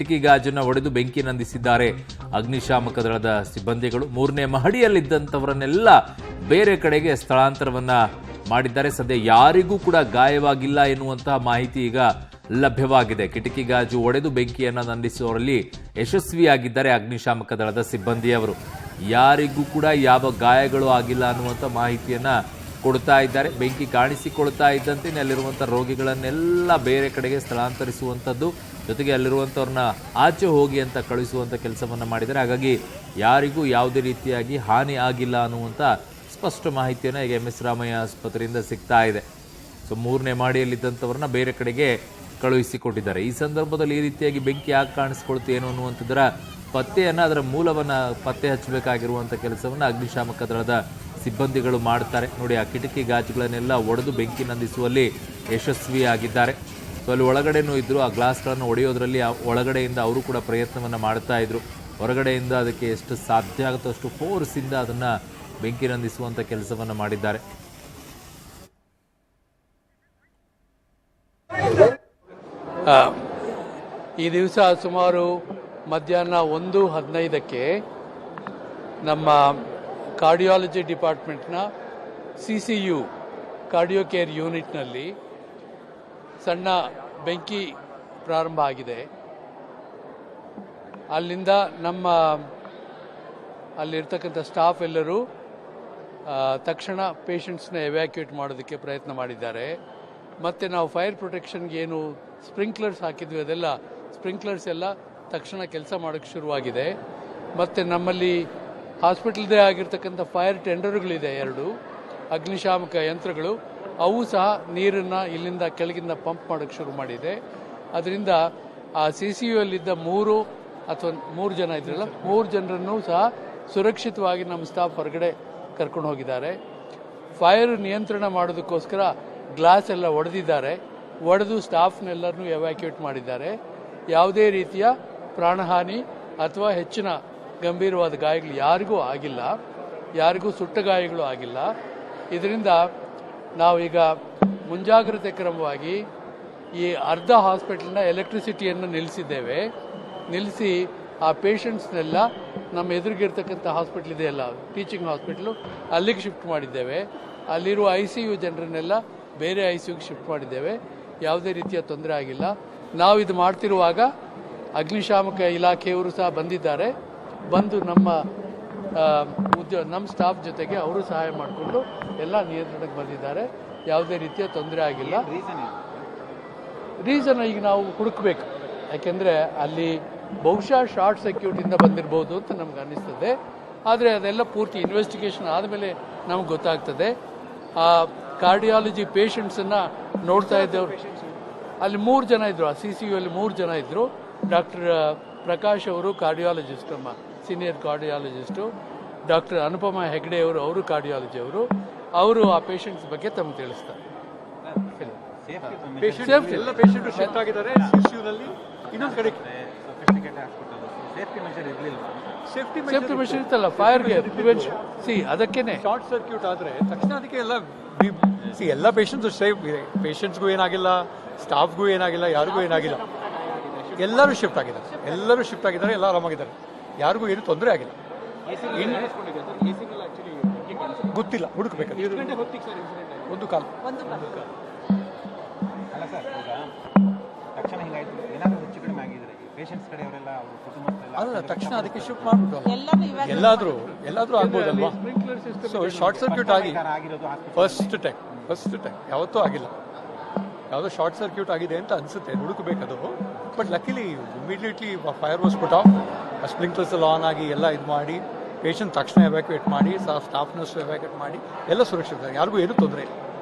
ಕಿಟಕಿ ಗಾಜನ್ನು ಒಡೆದು ಬೆಂಕಿ ನಂದಿಸಿದ್ದಾರೆ ಅಗ್ನಿಶಾಮಕ ದಳದ ಸಿಬ್ಬಂದಿಗಳು. 3ನೇ ಮಹಡಿಯಲ್ಲಿದ್ದಂಥವರನ್ನೆಲ್ಲ ಬೇರೆ ಕಡೆಗೆ ಸ್ಥಳಾಂತರವನ್ನ ಮಾಡಿದ್ದಾರೆ. ಸದ್ಯ ಯಾರಿಗೂ ಕೂಡ ಗಾಯವಾಗಿಲ್ಲ ಎನ್ನುವಂತಹ ಮಾಹಿತಿ ಈಗ ಲಭ್ಯವಾಗಿದೆ. ಕಿಟಕಿ ಗಾಜು ಒಡೆದು ಬೆಂಕಿಯನ್ನು ನಂದಿಸುವವರಲ್ಲಿ ಯಶಸ್ವಿಯಾಗಿದ್ದಾರೆ ಅಗ್ನಿಶಾಮಕ ದಳದ ಸಿಬ್ಬಂದಿಯವರು. ಯಾರಿಗೂ ಕೂಡ ಯಾವ ಗಾಯಗಳು ಆಗಿಲ್ಲ ಅನ್ನುವಂಥ ಮಾಹಿತಿಯನ್ನ ಕೊಡ್ತಾ ಇದ್ದಾರೆ. ಬೆಂಕಿ ಕಾಣಿಸಿಕೊಳ್ತಾ ಇದ್ದಂತೆ ಅಲ್ಲಿರುವಂಥ ರೋಗಿಗಳನ್ನೆಲ್ಲ ಬೇರೆ ಕಡೆಗೆ ಸ್ಥಳಾಂತರಿಸುವಂಥದ್ದು, ಜೊತೆಗೆ ಅಲ್ಲಿರುವಂಥವ್ರನ್ನ ಆಚೆ ಹೋಗಿ ಅಂತ ಕಳಿಸುವಂಥ ಕೆಲಸವನ್ನು ಮಾಡಿದ್ದಾರೆ. ಹಾಗಾಗಿ ಯಾರಿಗೂ ಯಾವುದೇ ರೀತಿಯಾಗಿ ಹಾನಿ ಆಗಿಲ್ಲ ಅನ್ನುವಂಥ ಸ್ಪಷ್ಟ ಮಾಹಿತಿಯನ್ನು ಈಗ MS ರಾಮಯ್ಯ ಆಸ್ಪತ್ರೆಯಿಂದ ಸಿಗ್ತಾ ಇದೆ. ಸೊ 3ನೇ ಮಹಡಿಯಲ್ಲಿದ್ದಂಥವ್ರನ್ನ ಬೇರೆ ಕಡೆಗೆ ಕಳುಹಿಸಿಕೊಟ್ಟಿದ್ದಾರೆ. ಈ ಸಂದರ್ಭದಲ್ಲಿ ಈ ರೀತಿಯಾಗಿ ಬೆಂಕಿ ಯಾಕೆ ಕಾಣಿಸ್ಕೊಳ್ತು ಏನು ಅನ್ನುವಂಥದ್ದರ ಪತ್ತೆಯನ್ನು, ಅದರ ಮೂಲವನ್ನು ಪತ್ತೆ ಹಚ್ಚಬೇಕಾಗಿರುವಂಥ ಕೆಲಸವನ್ನು ಅಗ್ನಿಶಾಮಕ ದಳದ ಸಿಬ್ಬಂದಿಗಳು ಮಾಡ್ತಾರೆ. ನೋಡಿ, ಆ ಕಿಟಕಿ ಗಾಜುಗಳನ್ನೆಲ್ಲ ಒಡೆದು ಬೆಂಕಿ ನಂದಿಸುವಲ್ಲಿ ಯಶಸ್ವಿಯಾಗಿದ್ದಾರೆ. ಸೊ ಅಲ್ಲಿ ಒಳಗಡೆನೂ ಇದ್ದರು. ಆ ಗ್ಲಾಸ್ಗಳನ್ನು ಒಡೆಯೋದ್ರಲ್ಲಿ ಒಳಗಡೆಯಿಂದ ಅವರು ಕೂಡ ಪ್ರಯತ್ನವನ್ನು ಮಾಡ್ತಾ ಇದ್ರು. ಹೊರಗಡೆಯಿಂದ ಅದಕ್ಕೆ ಎಷ್ಟು ಸಾಧ್ಯ ಆಗುತ್ತೋ ಅಷ್ಟು ಫೋರ್ಸಿಂದ ಅದನ್ನು ಬೆಂಕಿ ನಂದಿಸುವಂಥ ಕೆಲಸವನ್ನು ಮಾಡಿದ್ದಾರೆ. ಈ ದಿವಸ ಸುಮಾರು ಮಧ್ಯಾಹ್ನ 1:15ಕ್ಕೆ ನಮ್ಮ ಕಾರ್ಡಿಯಾಲಜಿ ಡಿಪಾರ್ಟ್ಮೆಂಟ್ನ CCU ಕಾರ್ಡಿಯೋ ಕೇರ್ ಯೂನಿಟ್ನಲ್ಲಿ ಸಣ್ಣ ಬೆಂಕಿ ಪ್ರಾರಂಭ ಆಗಿದೆ. ಅಲ್ಲಿಂದ ಅಲ್ಲಿರ್ತಕ್ಕಂಥ ಸ್ಟಾಫ್ ಎಲ್ಲರೂ ತಕ್ಷಣ ಪೇಷಂಟ್ಸ್ನ ಎವ್ಯಾಕ್ಯೂಯೇಟ್ ಮಾಡೋದಕ್ಕೆ ಪ್ರಯತ್ನ ಮಾಡಿದ್ದಾರೆ. ಮತ್ತು ನಾವು ಫೈರ್ ಪ್ರೊಟೆಕ್ಷನ್ಗೆ ಏನು ಸ್ಪ್ರಿಂಕ್ಲರ್ಸ್ ಹಾಕಿದ್ವಿ, ಅದೆಲ್ಲ ಸ್ಪ್ರಿಂಕ್ಲರ್ಸ್ ಎಲ್ಲ ತಕ್ಷಣ ಕೆಲಸ ಮಾಡೋಕ್ಕೆ ಶುರುವಾಗಿದೆ. ಮತ್ತು ನಮ್ಮಲ್ಲಿ ಹಾಸ್ಪಿಟಲ್ದೇ ಆಗಿರ್ತಕ್ಕಂಥ ಫೈರ್ ಟೆಂಡರ್ಗಳಿದೆ 2 ಅಗ್ನಿಶಾಮಕ ಯಂತ್ರಗಳು, ಅವು ಸಹ ನೀರನ್ನು ಇಲ್ಲಿಂದ ಕೆಳಗಿಂದ ಪಂಪ್ ಮಾಡೋಕ್ಕೆ ಶುರು ಮಾಡಿದೆ. ಅದರಿಂದ ಆ CCU ಅಲ್ಲಿದ್ದ 3 ಜನ ಇದ್ರಲ್ಲ, 3 ಜನರನ್ನು ಸಹ ಸುರಕ್ಷಿತವಾಗಿ ನಮ್ಮ ಸ್ಟಾಫ್ ಹೊರಗಡೆ ಕರ್ಕೊಂಡು ಹೋಗಿದ್ದಾರೆ. ಫೈರ್ ನಿಯಂತ್ರಣ ಮಾಡೋದಕ್ಕೋಸ್ಕರ ಗ್ಲಾಸ್ ಎಲ್ಲ ಒಡೆದು ಸ್ಟಾಫ್ನೆಲ್ಲರನ್ನೂ ಎವ್ಯಾಕ್ಯೂಯೇಟ್ ಮಾಡಿದ್ದಾರೆ. ಯಾವುದೇ ರೀತಿಯ ಪ್ರಾಣಹಾನಿ ಅಥವಾ ಹೆಚ್ಚಿನ ಗಂಭೀರವಾದ ಗಾಯಗಳು ಯಾರಿಗೂ ಆಗಿಲ್ಲ, ಯಾರಿಗೂ ಸುಟ್ಟ ಗಾಯಗಳು ಆಗಿಲ್ಲ. ಇದರಿಂದ ನಾವೀಗ ಮುಂಜಾಗ್ರತೆ ಕ್ರಮವಾಗಿ ಈ ಅರ್ಧ ಹಾಸ್ಪಿಟಲ್ನ ಎಲೆಕ್ಟ್ರಿಸಿಟಿಯನ್ನು ನಿಲ್ಲಿಸಿ ಆ ಪೇಷಂಟ್ಸ್ನೆಲ್ಲ ನಮ್ಮ ಎದುರಿಗಿರ್ತಕ್ಕಂಥ ಹಾಸ್ಪಿಟ್ಲ್ ಇದೆಯಲ್ಲ, ಟೀಚಿಂಗ್ ಹಾಸ್ಪಿಟ್ಲು, ಅಲ್ಲಿಗೆ ಶಿಫ್ಟ್ ಮಾಡಿದ್ದೇವೆ. ಅಲ್ಲಿರುವ ICU ಜನರನ್ನೆಲ್ಲ ಬೇರೆ ICUಗೆ ಶಿಫ್ಟ್ ಮಾಡಿದ್ದೇವೆ. ಯಾವುದೇ ರೀತಿಯ ತೊಂದರೆ ಆಗಿಲ್ಲ. ನಾವು ಇದು ಮಾಡ್ತಿರುವಾಗ ಅಗ್ನಿಶಾಮಕ ಇಲಾಖೆಯವರು ಸಹ ಬಂದು ನಮ್ಮ ಸ್ಟಾಫ್ ಜೊತೆಗೆ ಅವರು ಸಹಾಯ ಮಾಡಿಕೊಂಡು ಎಲ್ಲ ನಿಯಂತ್ರಣಕ್ಕೆ ಬಂದಿದ್ದಾರೆ. ಯಾವುದೇ ರೀತಿಯ ತೊಂದರೆ ಆಗಿಲ್ಲ. ರೀಸನ್ ಈಗ ನಾವು ಹುಡುಕಬೇಕು, ಯಾಕೆಂದರೆ ಅಲ್ಲಿ ಬಹುಶಃ ಶಾರ್ಟ್ ಸರ್ಕ್ಯೂಟಿಂದ ಬಂದಿರಬಹುದು ಅಂತ ನಮ್ಗೆ ಅನ್ನಿಸ್ತದೆ. ಆದರೆ ಅದೆಲ್ಲ ಪೂರ್ತಿ ಇನ್ವೆಸ್ಟಿಗೇಷನ್ ಆದಮೇಲೆ ನಮ್ಗೆ ಗೊತ್ತಾಗ್ತದೆ. ಆ ಕಾರ್ಡಿಯಾಲಜಿ ಪೇಷಂಟ್ಸನ್ನು ನೋಡ್ತಾ ಇದ್ದವರು ಅಲ್ಲಿ 3 ಜನ ಇದ್ದರು. ಆ CCU ಅಲ್ಲಿ 3 ಜನ ಇದ್ದರು. ಡಾಕ್ಟರ್ ಪ್ರಕಾಶ್ ಅವರು ಕಾರ್ಡಿಯಾಲಜಿಸ್ಟ್, ನಮ್ಮ senior cardiologist. Doctor Anupama Hegde ಅವರು ಕಾರ್ಡಿಯಾಲಜಿ ಅವರು ಆ ಪೇಷಂಟ್ಸ್ ಬಗ್ಗೆ ತಮಗೆ ತಿಳಿಸ್ತಾರೆ. ಎಲ್ಲ ಪೇಷಂಟು ಶಿಫ್ಟ್ ಆಗಿದ್ದಾರೆ CCUನಲ್ಲಿ. ಇನ್ನೊಂದು ಕಡೆ ಸೇಫ್ಟಿ ಮೆಷರ್ ಇತ್ತಲ್ಲ, ಫೈರ್ಗೆ ಪ್ರಿವೆನ್ಷನ್. ಅದಕ್ಕೇನೆ ಶಾರ್ಟ್ ಸರ್ಕ್ಯೂಟ್ ಆದರೆ ತಕ್ಷಣ ಅದಕ್ಕೆ ಎಲ್ಲ ಪೇಷಂಟ್ಸ್ ಸೇಫ್. ಪೇಷಂಟ್ಸ್ಗೂ ಏನಾಗಿಲ್ಲ, ಸ್ಟಾಫ್ಗೂ ಏನಾಗಿಲ್ಲ, ಯಾರಿಗೂ ಏನಾಗಿಲ್ಲ. ಎಲ್ಲರೂ ಶಿಫ್ಟ್ ಆಗಿದ್ದಾರೆ, ಎಲ್ಲ ಆರಾಮಾಗಿದ್ದಾರೆ, ಯಾರಿಗೂ ಏನು ತೊಂದರೆ ಆಗಿಲ್ಲ. ಗೊತ್ತಿಲ್ಲ, ಹುಡುಕಬೇಕು. 1 ಕಾಲ್ ಅಲ್ಲ, ತಕ್ಷಣ ಅದಕ್ಕೆ ಶಿಫ್ಟ್ ಮಾಡ್ಬಿಟ್ಟು ಎಲ್ಲಾದ್ರೂ ಆಗ್ಬೋದಲ್ವಾ. ಸೊ ಶಾರ್ಟ್ ಸರ್ಕ್ಯೂಟ್ ಆಗಿ ಫಸ್ಟ್ ಟೈಮ್ ಯಾವತ್ತೂ ಆಗಿಲ್ಲ. ಯಾವುದೋ ಶಾರ್ಟ್ ಸರ್ಕ್ಯೂಟ್ ಆಗಿದೆ ಅಂತ ಅನ್ಸುತ್ತೆ, ಹುಡುಕಬೇಕದು. But luckily immediately fire was put off. Sprinklers ಎಲ್ಲ ಆನ್ ಆಗಿ ಎಲ್ಲ ಇದು ಮಾಡಿ ಪೇಷಂಟ್ ತಕ್ಷಣ ಎವ್ಯಾಕ್ಯೂಯೇಟ್ ಮಾಡಿ, ಸ್ಟಾಫ್ನಸ್ ಎವ್ಯಾಕ್ಯೂಯೇಟ್ ಮಾಡಿ ಎಲ್ಲ ಸುರಕ್ಷಿತ, ಯಾರಿಗೂ ಏನೂ ತೊಂದರೆ ಇಲ್ಲ.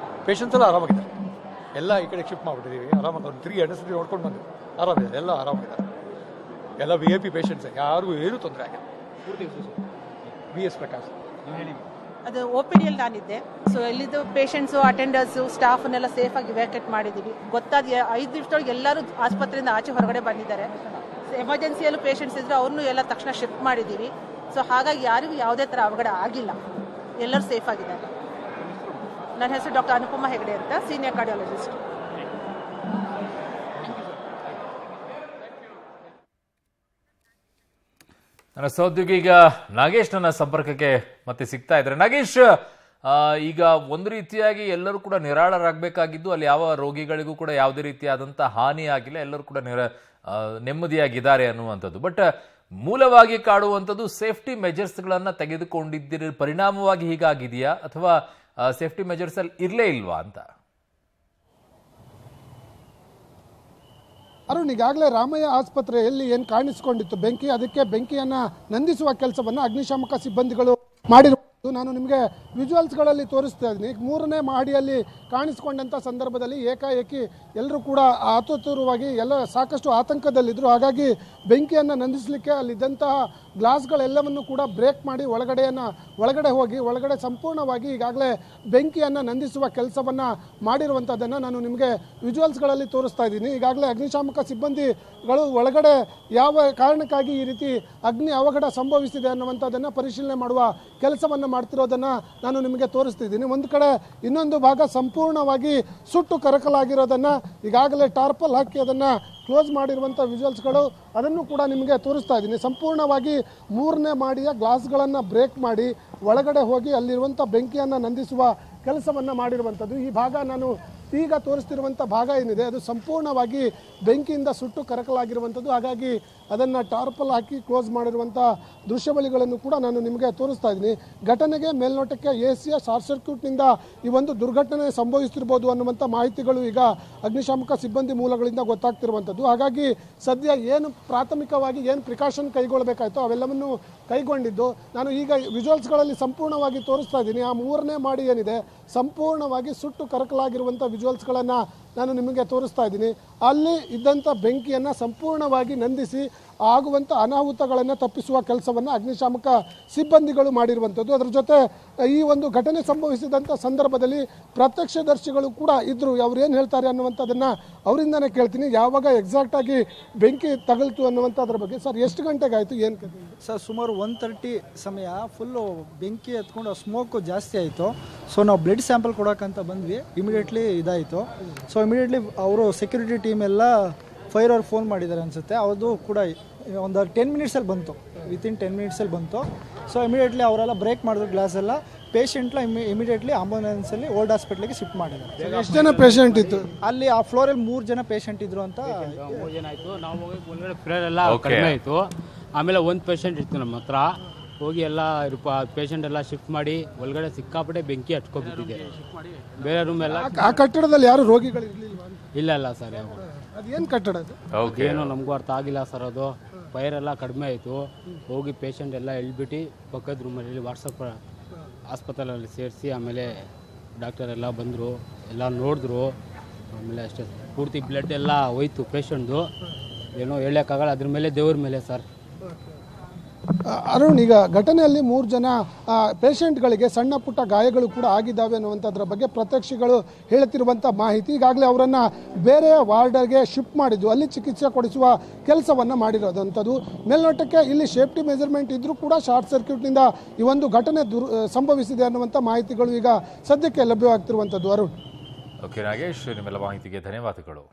ಪೇಷಂಟ್ಸ್ ಎಲ್ಲ ಆರಾಮಾಗಿದ್ದಾರೆ. ಎಲ್ಲ ಈ ಕಡೆ ಶಿಫ್ಟ್ ಮಾಡಿಬಿಟ್ಟಿದ್ದೀವಿ. ಆರಾಮಾಗಿ ಒಂದು 3 ಸತಿ ನೋಡ್ಕೊಂಡು ಬಂದು ಆರಾಮಿದ್ದಾರೆ, ಎಲ್ಲ ಆರಾಮಾಗಿದ್ದಾರೆ. ಎಲ್ಲ VIP ಪೇಷಂಟ್ಸ್, ಯಾರಿಗೂ ಏನೂ ತೊಂದರೆ ಆಗಿಲ್ಲ. VS ಪ್ರಕಾಶ್ ಅದು OPDಯಲ್ಲಿ ನಾನಿದ್ದೆ. ಸೊ ಎಲ್ಲಿದ್ದು ಪೇಷಂಟ್ಸು, ಅಟೆಂಡರ್ಸು, ಸ್ಟಾಫನ್ನೆಲ್ಲ ಸೇಫಾಗಿ ಇವ್ಯಾಕ್ಯೂಯೇಟ್ ಮಾಡಿದ್ದೀವಿ. ಗೊತ್ತಾದ 5 ನಿಮಿಷದೊಳಗೆ ಎಲ್ಲರೂ ಆಸ್ಪತ್ರೆಯಿಂದ ಆಚೆ ಹೊರಗಡೆ ಬಂದಿದ್ದಾರೆ. ಎಮರ್ಜೆನ್ಸಿಯಲ್ಲೂ ಪೇಷಂಟ್ಸ್ ಇದ್ದರೆ ಅವ್ರನ್ನೂ ಎಲ್ಲ ತಕ್ಷಣ ಶಿಫ್ಟ್ ಮಾಡಿದ್ದೀವಿ. ಸೊ ಹಾಗಾಗಿ ಯಾರಿಗೂ ಯಾವುದೇ ಥರ ಅವಘಡ ಆಗಿಲ್ಲ, ಎಲ್ಲರೂ ಸೇಫ್ ಆಗಿದ್ದಾರೆ. ನನ್ನ ಹೆಸರು ಡಾಕ್ಟರ್ ಅನುಪಮಾ ಹೆಗ್ಡೆ ಅಂತ, ಸೀನಿಯರ್ ಕಾರ್ಡಿಯಾಲಜಿಸ್ಟ್. ನನ್ನ ಸಹೋದ್ಯೋಗಿ ಈಗ ನಾಗೇಶ್ ನನ್ನ ಸಂಪರ್ಕಕ್ಕೆ ಮತ್ತೆ ಸಿಗ್ತಾ ಇದ್ದಾರೆ. ನಾಗೇಶ್, ಈಗ ಒಂದು ರೀತಿಯಾಗಿ ಎಲ್ಲರೂ ಕೂಡ ನಿರಾಳರಾಗಬೇಕಾಗಿದ್ದು, ಅಲ್ಲಿ ಯಾವ ರೋಗಿಗಳಿಗೂ ಕೂಡ ಯಾವುದೇ ರೀತಿಯಾದಂತಹ ಹಾನಿ ಆಗಿಲ್ಲ, ಎಲ್ಲರೂ ಕೂಡ ನೆಮ್ಮದಿಯಾಗಿದ್ದಾರೆ ಅನ್ನುವಂಥದ್ದು. ಬಟ್ ಮೂಲವಾಗಿ ಕಾಡುವಂಥದ್ದು ಸೇಫ್ಟಿ ಮೆಜರ್ಸ್ಗಳನ್ನು ತೆಗೆದುಕೊಂಡಿದ್ದ ಪರಿಣಾಮವಾಗಿ ಹೀಗಾಗಿದೆಯಾ, ಅಥವಾ ಸೇಫ್ಟಿ ಮೆಜರ್ಸ್ ಅಲ್ಲಿ ಇರಲೇ ಇಲ್ವಾ ಅಂತ? ಅರುಣ್, ಈಗಾಗಲೇ ರಾಮಯ್ಯ ಆಸ್ಪತ್ರೆಯಲ್ಲಿ ಏನು ಕಾಣಿಸಿಕೊಂಡಿತ್ತು ಬೆಂಕಿ, ಅದಕ್ಕೆ ಬೆಂಕಿಯನ್ನು ನಂದಿಸುವ ಕೆಲಸವನ್ನು ಅಗ್ನಿಶಾಮಕ ಸಿಬ್ಬಂದಿಗಳು ಮಾಡಿರುವುದು ನಾನು ನಿಮಗೆ ವಿಜುವಲ್ಸ್ಗಳಲ್ಲಿ ತೋರಿಸ್ತಾ ಇದ್ದೀನಿ. 3ನೇ ಮಹಡಿಯಲ್ಲಿ ಕಾಣಿಸಿಕೊಂಡಂಥ ಸಂದರ್ಭದಲ್ಲಿ ಏಕಾಏಕಿ ಎಲ್ಲರೂ ಕೂಡ ಆತುತುರವಾಗಿ ಎಲ್ಲ ಸಾಕಷ್ಟು ಆತಂಕದಲ್ಲಿದ್ದರು. ಹಾಗಾಗಿ ಬೆಂಕಿಯನ್ನು ನಂದಿಸಲಿಕ್ಕೆ ಅಲ್ಲಿದ್ದಂತಹ ಗ್ಲಾಸ್ಗಳೆಲ್ಲವನ್ನು ಕೂಡ ಬ್ರೇಕ್ ಮಾಡಿ ಒಳಗಡೆ ಹೋಗಿ ಸಂಪೂರ್ಣವಾಗಿ ಈಗಾಗಲೇ ಬೆಂಕಿಯನ್ನು ನಂದಿಸುವ ಕೆಲಸವನ್ನು ಮಾಡಿರುವಂಥದ್ದನ್ನು ನಾನು ನಿಮಗೆ ವಿಜುವಲ್ಸ್ಗಳಲ್ಲಿ ತೋರಿಸ್ತಾ ಇದ್ದೀನಿ. ಈಗಾಗಲೇ ಅಗ್ನಿಶಾಮಕ ಸಿಬ್ಬಂದಿಗಳು ಒಳಗಡೆ ಯಾವ ಕಾರಣಕ್ಕಾಗಿ ಈ ರೀತಿ ಅಗ್ನಿ ಅವಘಡ ಸಂಭವಿಸಿದೆ ಅನ್ನುವಂಥದ್ದನ್ನು ಪರಿಶೀಲನೆ ಮಾಡುವ ಕೆಲಸವನ್ನು ಮಾಡ್ತಿರೋದನ್ನು ನಾನು ನಿಮಗೆ ತೋರಿಸ್ತಿದ್ದೀನಿ. ಒಂದು ಕಡೆ ಇನ್ನೊಂದು ಭಾಗ ಸಂಪೂರ್ಣವಾಗಿ ಸುಟ್ಟು ಕರಕಲಾಗಿರೋದನ್ನು ಈಗಾಗಲೇ ಟಾರ್ಪಲ್ ಹಾಕಿ ಅದನ್ನು ಕ್ಲೋಸ್ ಮಾಡಿರುವಂಥ ವಿಜುವಲ್ಸ್ಗಳು ಅದನ್ನು ಕೂಡ ನಿಮಗೆ ತೋರಿಸ್ತಾ ಇದ್ದೀನಿ. ಸಂಪೂರ್ಣವಾಗಿ 3ನೇ ಮಹಡಿಯ ಗ್ಲಾಸ್ಗಳನ್ನು ಬ್ರೇಕ್ ಮಾಡಿ ಒಳಗಡೆ ಹೋಗಿ ಅಲ್ಲಿರುವಂಥ ಬೆಂಕಿಯನ್ನು ನಂದಿಸುವ ಕೆಲಸವನ್ನು ಮಾಡಿರುವಂಥದ್ದು. ಈ ಭಾಗ ನಾನು ಈಗ ತೋರಿಸ್ತಿರುವಂಥ ಭಾಗ ಏನಿದೆ ಅದು ಸಂಪೂರ್ಣವಾಗಿ ಬೆಂಕಿಯಿಂದ ಸುಟ್ಟು ಕರಕಲಾಗಿರುವಂಥದ್ದು. ಹಾಗಾಗಿ ಅದನ್ನು ಟಾರ್ಪಲ್ ಹಾಕಿ ಕ್ಲೋಸ್ ಮಾಡಿರುವಂಥ ದೃಶ್ಯಾವಳಿಗಳನ್ನು ಕೂಡ ನಾನು ನಿಮಗೆ ತೋರಿಸ್ತಾ ಇದ್ದೀನಿ. ಘಟನೆಗೆ ಮೇಲ್ನೋಟಕ್ಕೆ ಎಸಿಯ ಶಾರ್ಟ್ ಸರ್ಕ್ಯೂಟ್ನಿಂದ ಈ ಒಂದು ದುರ್ಘಟನೆ ಸಂಭವಿಸ್ತಿರ್ಬೋದು ಅನ್ನುವಂಥ ಮಾಹಿತಿಗಳು ಈಗ ಅಗ್ನಿಶಾಮಕ ಸಿಬ್ಬಂದಿ ಮೂಲಗಳಿಂದ ಗೊತ್ತಾಗ್ತಿರುವಂಥದ್ದು. ಹಾಗಾಗಿ ಸದ್ಯ ಏನು ಪ್ರಾಥಮಿಕವಾಗಿ ಏನು ಪ್ರಿಕಾಷನ್ ಕೈಗೊಳ್ಳಬೇಕಾಯಿತು ಅವೆಲ್ಲವನ್ನು ಕೈಗೊಂಡಿದ್ದು ನಾನು ಈಗ ವಿಜುವಲ್ಸ್ಗಳಲ್ಲಿ ಸಂಪೂರ್ಣವಾಗಿ ತೋರಿಸ್ತಾ ಇದ್ದೀನಿ. ಆ 3ನೇ ಮಹಡಿ ಏನಿದೆ ಸಂಪೂರ್ಣವಾಗಿ ಸುಟ್ಟು ಕರಕಲಾಗಿರುವಂಥ ವಿಜುವಲ್ಸ್ಗಳನ್ನು ನಾನು ನಿಮಗೆ ತೋರಿಸ್ತಾ ಇದ್ದೀನಿ. ಅಲ್ಲಿ ಇದ್ದಂಥ ಬೆಂಕಿಯನ್ನು ಸಂಪೂರ್ಣವಾಗಿ ನಂದಿಸಿ ಆಗುವಂಥ ಅನಾಹುತಗಳನ್ನು ತಪ್ಪಿಸುವ ಕೆಲಸವನ್ನು ಅಗ್ನಿಶಾಮಕ ಸಿಬ್ಬಂದಿಗಳು ಮಾಡಿರುವಂಥದ್ದು. ಅದರ ಜೊತೆ ಈ ಒಂದು ಘಟನೆ ಸಂಭವಿಸಿದಂಥ ಸಂದರ್ಭದಲ್ಲಿ ಪ್ರತ್ಯಕ್ಷದರ್ಶಿಗಳು ಕೂಡ ಇದ್ದರು. ಅವ್ರು ಏನು ಹೇಳ್ತಾರೆ ಅನ್ನುವಂಥದ್ದನ್ನು ಅವರಿಂದನೇ ಕೇಳ್ತೀನಿ. ಯಾವಾಗ ಎಕ್ಸಾಕ್ಟಾಗಿ ಬೆಂಕಿ ತಗಲ್ತು ಅನ್ನುವಂಥದ್ರ ಬಗ್ಗೆ. ಸರ್, ಎಷ್ಟು ಗಂಟೆಗೆ ಆಯಿತು, ಏನು ಕಥೆ? ಸರ್, ಸುಮಾರು 1:30 ಸಮಯ ಫುಲ್ಲು ಬೆಂಕಿ ಎತ್ಕೊಂಡು ಸ್ಮೋಕು ಜಾಸ್ತಿ ಆಯಿತು. ಸೊ ನಾವು ಬ್ಲಡ್ ಸ್ಯಾಂಪಲ್ ಕೊಡೋಕ್ಕಂತ ಬಂದ್ವಿ. ಇಮಿಡಿಯೇಟ್ಲಿ ಇದಾಯಿತು. ಸೊ ಇಮಿಡಿಯೇಟ್ಲಿ ಅವರು ಸೆಕ್ಯೂರಿಟಿ ಟೀಮ್ ಎಲ್ಲ ಫೈರ್ ಅವ್ರು ಫೋನ್ ಮಾಡಿದ್ದಾರೆ ಅನಿಸುತ್ತೆ. ಅದು ಕೂಡ ಒಂದು 10 ಮಿನಿಟ್ಸಲ್ಲಿ ಬಂತು, ವಿತಿನ್ 10 ಮಿನಿಟ್ಸಲ್ಲಿ ಬಂತು. ಸೊ ಇಮಿಡಿಯೇಟ್ಲಿ ಅವರೆಲ್ಲ ಬ್ರೇಕ್ ಮಾಡಿದ್ರು ಗ್ಲಾಸ್ ಎಲ್ಲ. ಪೇಷಂಟ್ಲ ಇಮಿಡಿಯೇಟ್ಲಿ ಆಂಬುಲೆನ್ಸಲ್ಲಿ ಓಲ್ಡ್ ಹಾಸ್ಪಿಟ್ಲಿಗೆ ಶಿಫ್ಟ್ ಮಾಡಿದ್ದಾರೆ. ಎಷ್ಟು ಜನ ಪೇಷಂಟ್ ಇತ್ತು ಅಲ್ಲಿ? ಆ ಫ್ಲೋರಲ್ಲಿ 3 ಜನ ಪೇಷಂಟ್ ಇದ್ರು ಅಂತ. 3 ಜನ ಆಯಿತು. ನಾವು ಹೋಗಿ ಒಳಗಡೆ ಫ್ಲೇರ್ ಎಲ್ಲ ಕಡಿಮೆ ಆಯಿತು. ಆಮೇಲೆ ಒಂದು ಪೇಷಂಟ್ ಇತ್ತು ನಮ್ಮ ಹತ್ರ. ಹೋಗಿ ಎಲ್ಲ ಪೇಷಂಟ್ ಎಲ್ಲ ಶಿಫ್ಟ್ ಮಾಡಿ ಒಳಗಡೆ ಸಿಕ್ಕಾಪಟ್ಟೆ ಬೆಂಕಿ ಹಚ್ಕೊಬಿಟ್ಟಿದೆ. ಬೇರೆ ರೂಮ್ ಎಲ್ಲ. ಆ ಕಟ್ಟಡದಲ್ಲಿ ಯಾರು ರೋಗಿಗಳು ಇರಲಿಲ್ಲ? ಇಲ್ಲ ಸರ್. ಅದೇನು ಕಟ್ಟಡ ಅದು? ಏನೋ ನಮಗೂ ಅರ್ಥ ಆಗಿಲ್ಲ ಸರ್. ಅದು ಫೈರ್ ಎಲ್ಲ ಕಡಿಮೆ ಆಯಿತು. ಹೋಗಿ ಪೇಷಂಟ್ ಎಲ್ಲ ಎಳ್ಬಿಟ್ಟು ಪಕ್ಕದ ರೂಮಲ್ಲಿ ವಾಟ್ಸಪ್ ಆಸ್ಪತ್ರೆಯಲ್ಲಿ ಸೇರಿಸಿ ಆಮೇಲೆ ಡಾಕ್ಟರ್ ಎಲ್ಲ ಬಂದರು, ಎಲ್ಲ ನೋಡಿದ್ರು. ಆಮೇಲೆ ಅಷ್ಟೇ, ಪೂರ್ತಿ ಬ್ಲಡ್ ಎಲ್ಲ ಹೋಯ್ತು ಪೇಷಂಟ್ದು. ಏನೋ ಹೇಳೋಕ್ಕಾಗಲ್ಲ, ಅದ್ರ ಮೇಲೆ ದೇವ್ರ ಮೇಲೆ ಸರ್. ಅರುಣ್, ಈಗ ಘಟನೆಯಲ್ಲಿ 3 ಜನ ಪೇಷಂಟ್ಗಳಿಗೆ ಸಣ್ಣ ಪುಟ್ಟ ಗಾಯಗಳು ಕೂಡ ಆಗಿದ್ದಾವೆ ಅನ್ನುವಂಥದ್ರ ಬಗ್ಗೆ ಪ್ರತ್ಯಕ್ಷಿಗಳು ಹೇಳುತ್ತಿರುವಂಥ ಮಾಹಿತಿ. ಈಗಾಗಲೇ ಅವರನ್ನು ಬೇರೆ ವಾರ್ಡ್ಗೆ ಶಿಫ್ಟ್ ಮಾಡಿದ್ದು, ಅಲ್ಲಿ ಚಿಕಿತ್ಸೆ ಕೊಡಿಸುವ ಕೆಲಸವನ್ನು ಮಾಡಿರೋದಂಥದ್ದು. ಮೇಲ್ನೋಟಕ್ಕೆ ಇಲ್ಲಿ ಸೇಫ್ಟಿ ಮೆಜರ್ಮೆಂಟ್ ಇದ್ರೂ ಕೂಡ ಶಾರ್ಟ್ ಸರ್ಕ್ಯೂಟ್ನಿಂದ ಈ ಒಂದು ಘಟನೆ ಸಂಭವಿಸಿದೆ ಅನ್ನುವಂಥ ಮಾಹಿತಿಗಳು ಈಗ ಸದ್ಯಕ್ಕೆ ಲಭ್ಯವಾಗ್ತಿರುವಂಥದ್ದು. ಅರುಣ್. ಓಕೆ ನಾಗೇಶ್, ನಿಮ್ಮೆಲ್ಲ ಮಾಹಿತಿಗೆ ಧನ್ಯವಾದಗಳು.